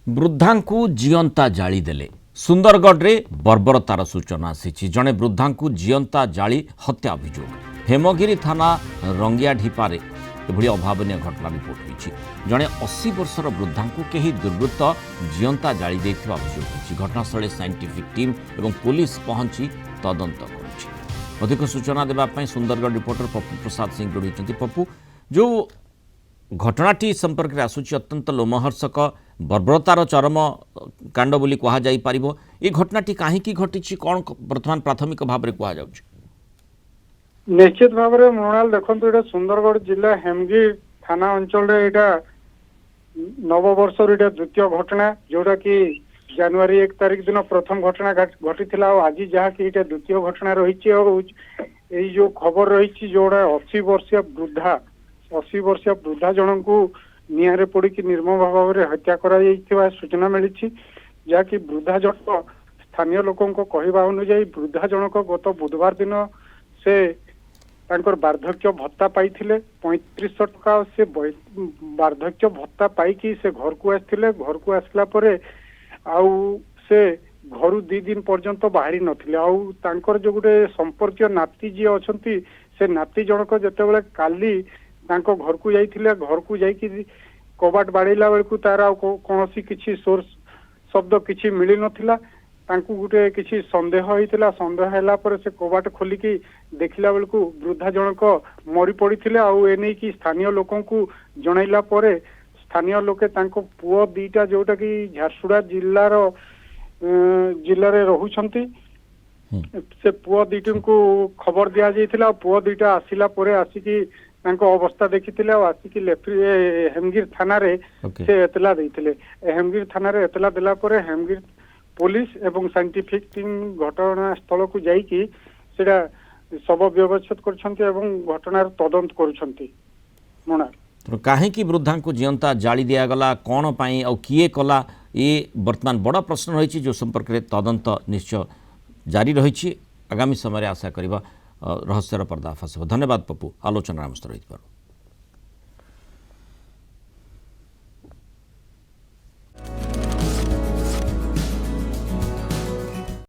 वृद्धांकु जियंता जाली देले सुंदरगढ़ रे बर्बरतार सूचना आसी जड़े वृद्धांकु जियंता जाली हत्या अभियोग हेमगिरी थाना रंगिया ढिपारे एभली अभावन घटना रिपोर्ट होती जड़े 80 वर्षर वृद्धांकु कहीं दुर्वृत्त जियंता जाली देथिबा अभियोग होती घटनास्थल साइंटिफिक टीम एवं पुलिस पहुंची तदंत करुछि। अधिक सूचना देवाई सुंदरगढ़ रिपोर्टर पप्पू प्रसाद सिंह जोड़ी पप्पू जो घटनाटी संपर्क में आसूची अत्यंत लोमहर्षक बर्बरतार चरम कांड बोली कहा जाई पारिबो। ये घटनाटी काहींकी घटी कौन वर्तमान प्राथमिक भाव में कहा जाउछि? निश्चित भाव में मृणाल देखो ये सुंदरगढ़ जिला हेमगिरी थाना अंचल नववर्ष द्वितीय घटना जोटा कि जनवरी 1 तारिख दिन प्रथम घटना घटी आज जहाँ कि द्वितीय घटना रही जो खबर रही जोड़ा 80 वर्षीय वृद्धा जन को निआरे पड़ी निर्मम भाव में हत्या करा सूचना मिली जहाँकि वृद्धा जनक स्थानीय लोकों कहवा अनुजाई वृद्धा जनक गत बुधवार दिन से वार्धक्य भत्ता पाई 3500 टका से वार्धक्य भत्ता पाई से घर को आसला परे आउ से घर 2 दिन पर्यंत बाहरी नथिले आउ तांकर जो गोटे संपर्कीय नाती जी अच्छी से नाती जनक जितेबाला काली घर को जाइथिले घर को जाइकी कबाट बाड़ेला बेलू तार कौन किसी सोर्स शब्द किसी मिली नथिला तांकू गुटे किसी संदेह होइतिला संदेह हैला पर से कबाट खोलिकी देखिला बेलू वृद्धा जनक मरी पड़िथिले आउ एने की स्थानीय लोकों को जनैला परे स्थानीय लोके तांको पुओ दीटा जोटा कि झारसुड़ा जिल्ला रे रहुछंती से पुओ दीटन को खबर दिया जाइथिला पुओ दीटा आसिला परे आसिकी तांको अवस्था देखिथिले आ आसिकी हेमगिरी थाना रे से एतला देइथिले हेमगिरी थाना रे एतला देला परे हेमगिरी पुलिस एवं साइंटिफिक टीम घटना स्थल को जाइकी सेटा शव व्यवस्थित करछंती एवं घटनार तदंत करछंती। मना तो काहेकि वृद्धा को जियंता जाली दिया गला कौन पाई और किए कला ये वर्तमान बड़ा प्रश्न रही जो संपर्क में तदंत निश्चय जारी रही आगामी समय आशा करवा रहस्यर पर्दाफाश। धन्यवाद पप्पू आलोचना रही।